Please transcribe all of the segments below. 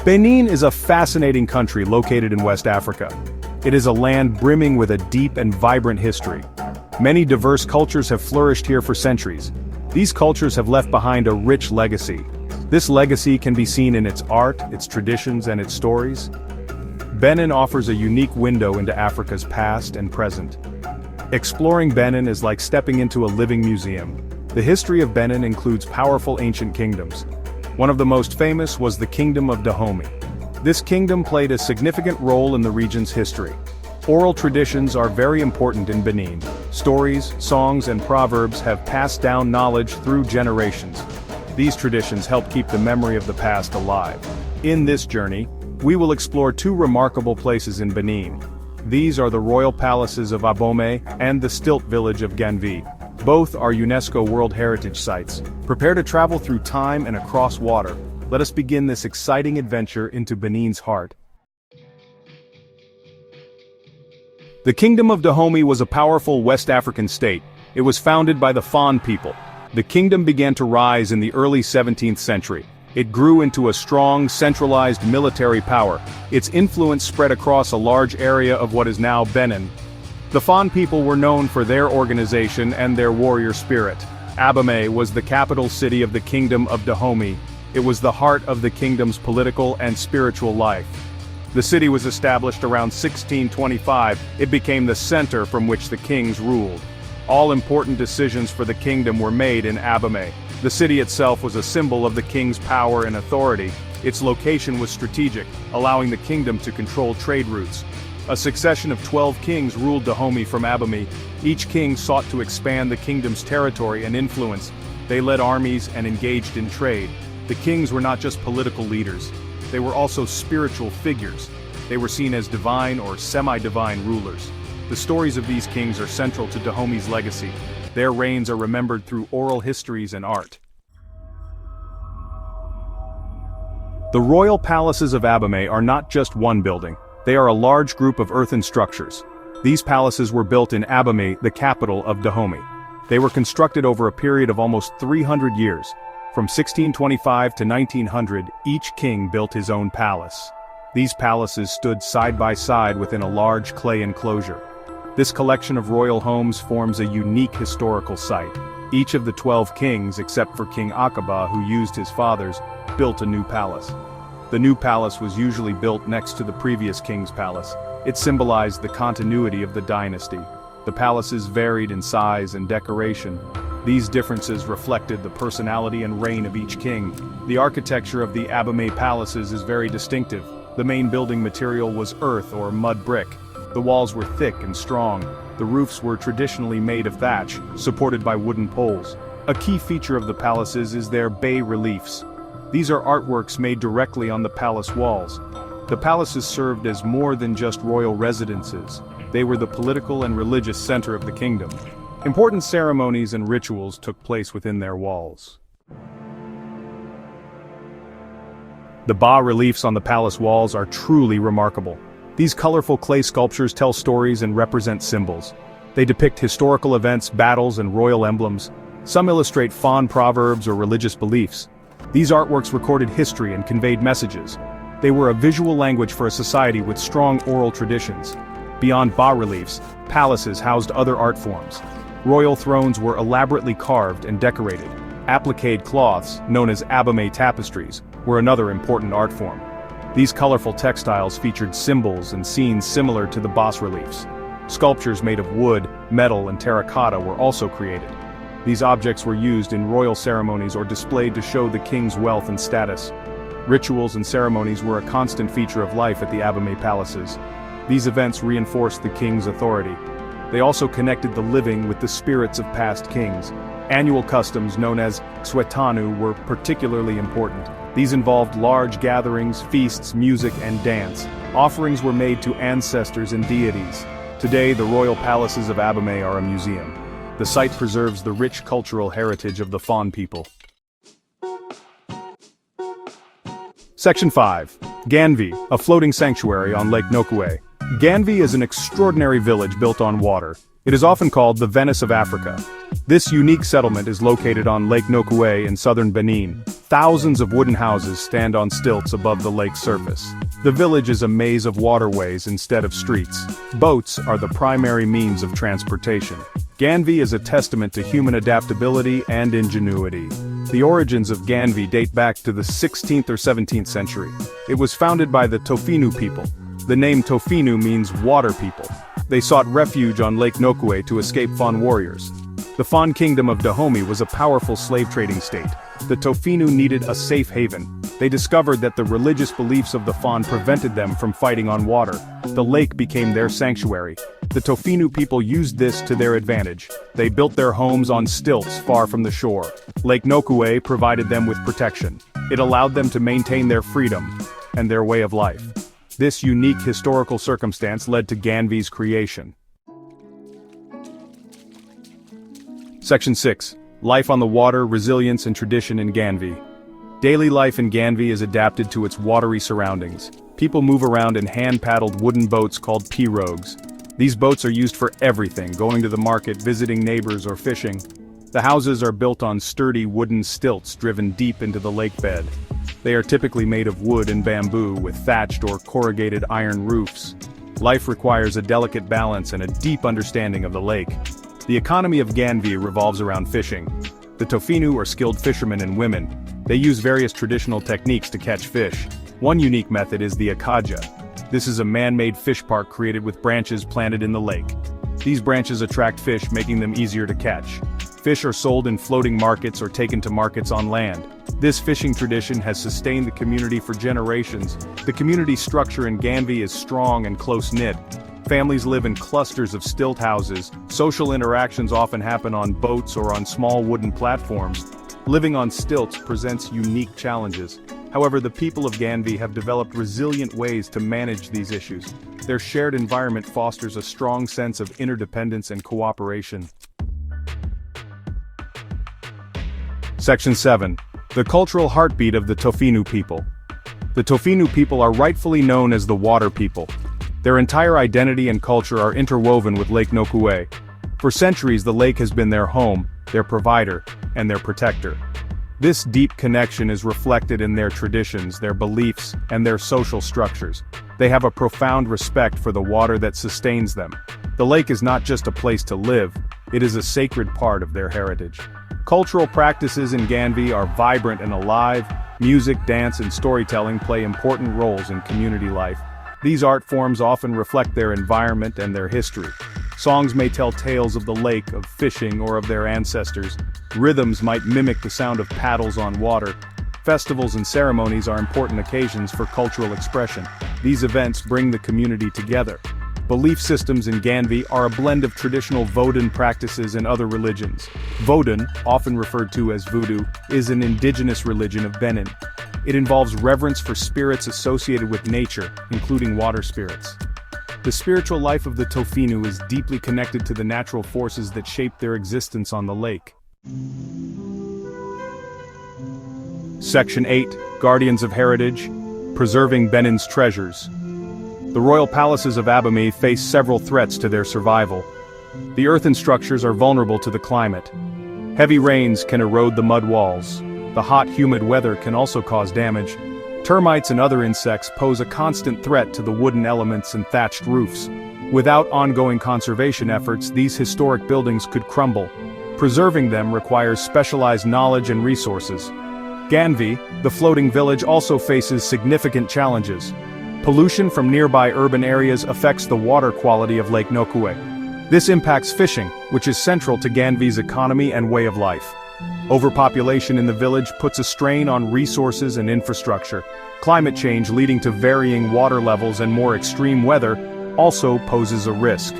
Benin is a fascinating country located in West Africa. It is a land brimming with a deep and vibrant history. Many diverse cultures have flourished here for centuries. These cultures have left behind a rich legacy. This legacy can be seen in its art, its traditions, and its stories. Benin offers a unique window into Africa's past and present. Exploring Benin is like stepping into a living museum. The history of Benin includes powerful ancient kingdoms. One of the most famous was the Kingdom of Dahomey. This kingdom played a significant role in the region's history. Oral traditions are very important in Benin. Stories, songs, and proverbs have passed down knowledge through generations. These traditions help keep the memory of the past alive. In this journey, we will explore two remarkable places in Benin. These are the royal palaces of Abomey and the stilt village of Ganvi. Both are UNESCO World Heritage Sites. Prepare to travel through time and across water. Let us begin this exciting adventure into Benin's heart. The Kingdom of Dahomey was a powerful West African state. It was founded by the Fon people. The kingdom began to rise in the early 17th century. It grew into a strong, centralized military power. Its influence spread across a large area of what is now Benin. The Fon people were known for their organization and their warrior spirit. Abomey was the capital city of the Kingdom of Dahomey. It was the heart of the kingdom's political and spiritual life. The city was established around 1625. It became the center from which the kings ruled. All important decisions for the kingdom were made in Abomey. The city itself was a symbol of the king's power and authority. Its location was strategic, allowing the kingdom to control trade routes. A succession of 12 kings ruled Dahomey from Abomey. Each king sought to expand the kingdom's territory and influence. They led armies and engaged in trade. The kings were not just political leaders. They were also spiritual figures. They were seen as divine or semi-divine rulers. The stories of these kings are central to Dahomey's legacy. Their reigns are remembered through oral histories and art. The royal palaces of Abomey are not just one building. They are a large group of earthen structures. These palaces were built in Abomey, the capital of Dahomey. They were constructed over a period of almost 300 years. From 1625 to 1900, each king built his own palace. These palaces stood side by side within a large clay enclosure. This collection of royal homes forms a unique historical site. Each of the 12 kings, except for King Akaba, who used his father's, built a new palace. The new palace was usually built next to the previous king's palace. It symbolized the continuity of the dynasty. The palaces varied in size and decoration. These differences reflected the personality and reign of each king. The architecture of the Abomey Palaces is very distinctive. The main building material was earth or mud brick. The walls were thick and strong. The roofs were traditionally made of thatch, supported by wooden poles. A key feature of the palaces is their bas-reliefs. These are artworks made directly on the palace walls. The palaces served as more than just royal residences. They were the political and religious center of the kingdom. Important ceremonies and rituals took place within their walls. The bas-reliefs on the palace walls are truly remarkable. These colorful clay sculptures tell stories and represent symbols. They depict historical events, battles, and royal emblems. Some illustrate Fon proverbs or religious beliefs. These artworks recorded history and conveyed messages. They were a visual language for a society with strong oral traditions. Beyond bas-reliefs, palaces housed other art forms. Royal thrones were elaborately carved and decorated. Appliqued cloths, known as Abomey tapestries, were another important art form. These colorful textiles featured symbols and scenes similar to the bas-reliefs. Sculptures made of wood, metal, and terracotta were also created. These objects were used in royal ceremonies or displayed to show the king's wealth and status. Rituals and ceremonies were a constant feature of life at the Abomey Palaces. These events reinforced the king's authority. They also connected the living with the spirits of past kings. Annual customs known as Swetanu were particularly important. These involved large gatherings, feasts, music, and dance. Offerings were made to ancestors and deities. Today, the royal palaces of Abomey are a museum. The site preserves the rich cultural heritage of the Fon people. Section 5. Ganvi, a floating sanctuary on Lake Nokue. Ganvi is an extraordinary village built on water. It is often called the Venice of Africa. This unique settlement is located on Lake Nokue in southern Benin. Thousands of wooden houses stand on stilts above the lake's surface. The village is a maze of waterways instead of streets. Boats are the primary means of transportation. Ganvi is a testament to human adaptability and ingenuity. The origins of Ganvi date back to the 16th or 17th century. It was founded by the Tofinu people. The name Tofinu means water people. They sought refuge on Lake Nokue to escape Fon warriors. The Fon Kingdom of Dahomey was a powerful slave trading state. The Tofinu needed a safe haven. They discovered that the religious beliefs of the Fon prevented them from fighting on water. The lake became their sanctuary. The Tofinu people used this to their advantage. They built their homes on stilts far from the shore. Lake Nokue provided them with protection. It allowed them to maintain their freedom and their way of life. This unique historical circumstance led to Ganvi's creation. Section 6. Life on the water, resilience and tradition in Ganvi. Daily life in Ganvi is adapted to its watery surroundings. People move around in hand-paddled wooden boats called pirogues. These boats are used for everything, going to the market, visiting neighbors or fishing. The houses are built on sturdy wooden stilts driven deep into the lake bed. They are typically made of wood and bamboo with thatched or corrugated iron roofs. Life requires a delicate balance and a deep understanding of the lake. The economy of Ganvi revolves around fishing. The Tofinu are skilled fishermen and women. They use various traditional techniques to catch fish. One unique method is the akaja. This is a man-made fish park created with branches planted in the lake. These branches attract fish, making them easier to catch. Fish are sold in floating markets or taken to markets on land. This fishing tradition has sustained the community for generations. The community structure in Ganvi is strong and close-knit. Families live in clusters of stilt houses. Social interactions often happen on boats or on small wooden platforms. Living on stilts presents unique challenges. However, the people of Ganvi have developed resilient ways to manage these issues. Their shared environment fosters a strong sense of interdependence and cooperation. Section 7. The cultural heartbeat of the Tofinu people. The Tofinu people are rightfully known as the water people. Their entire identity and culture are interwoven with Lake Nokue. For centuries, the lake has been their home, their provider, and their protector. This deep connection is reflected in their traditions, their beliefs, and their social structures. They have a profound respect for the water that sustains them. The lake is not just a place to live, it is a sacred part of their heritage. Cultural practices in Ganvi are vibrant and alive. Music, dance, and storytelling play important roles in community life. These art forms often reflect their environment and their history. Songs may tell tales of the lake, of fishing, or of their ancestors. Rhythms might mimic the sound of paddles on water. Festivals and ceremonies are important occasions for cultural expression. These events bring the community together. Belief systems in Ganvi are a blend of traditional Vodun practices and other religions. Vodun, often referred to as voodoo, is an indigenous religion of Benin. It involves reverence for spirits associated with nature, including water spirits. The spiritual life of the Tofinu is deeply connected to the natural forces that shape their existence on the lake. Section 8. Guardians of Heritage. Preserving Benin's treasures. The royal palaces of Abomey face several threats to their survival. The earthen structures are vulnerable to the climate. Heavy rains can erode the mud walls. The hot, humid weather can also cause damage. Termites and other insects pose a constant threat to the wooden elements and thatched roofs. Without ongoing conservation efforts, these historic buildings could crumble. Preserving them requires specialized knowledge and resources. Ganvi, the floating village, also faces significant challenges. Pollution from nearby urban areas affects the water quality of Lake Nokue. This impacts fishing, which is central to Ganvi's economy and way of life. Overpopulation in the village puts a strain on resources and infrastructure. Climate change leading to varying water levels and more extreme weather also poses a risk.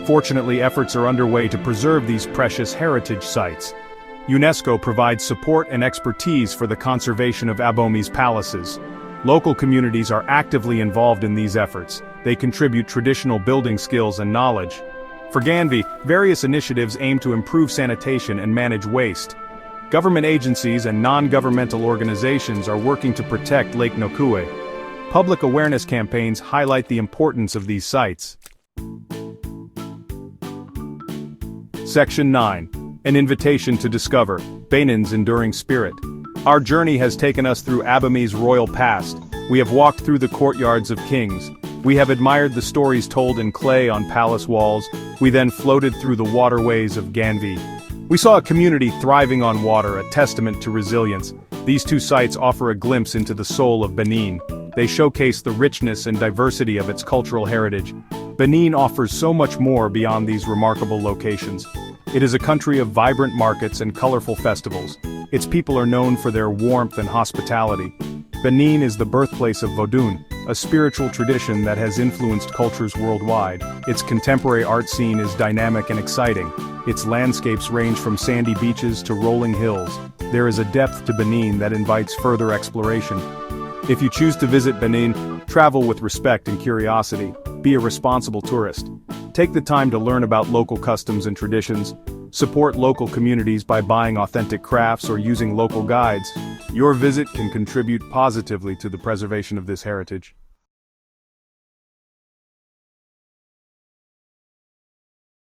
Fortunately, efforts are underway to preserve these precious heritage sites. UNESCO provides support and expertise for the conservation of Abomey's palaces. Local communities are actively involved in these efforts. They contribute traditional building skills and knowledge. For Ganvi, various initiatives aim to improve sanitation and manage waste. Government agencies and non-governmental organizations are working to protect Lake Nokue. Public awareness campaigns highlight the importance of these sites. Section 9. An invitation to discover Benin's enduring spirit. Our journey has taken us through Abomey's royal past. We have walked through the courtyards of kings. We have admired the stories told in clay on palace walls. We then floated through the waterways of Ganvi. We saw a community thriving on water, a testament to resilience. These two sites offer a glimpse into the soul of Benin. They showcase the richness and diversity of its cultural heritage. Benin offers so much more beyond these remarkable locations. It is a country of vibrant markets and colorful festivals. Its people are known for their warmth and hospitality. Benin is the birthplace of Vodun, a spiritual tradition that has influenced cultures worldwide. Its contemporary art scene is dynamic and exciting. Its landscapes range from sandy beaches to rolling hills. There is a depth to Benin that invites further exploration. If you choose to visit Benin, travel with respect and curiosity. Be a responsible tourist. Take the time to learn about local customs and traditions. Support local communities by buying authentic crafts or using local guides. Your visit can contribute positively to the preservation of this heritage.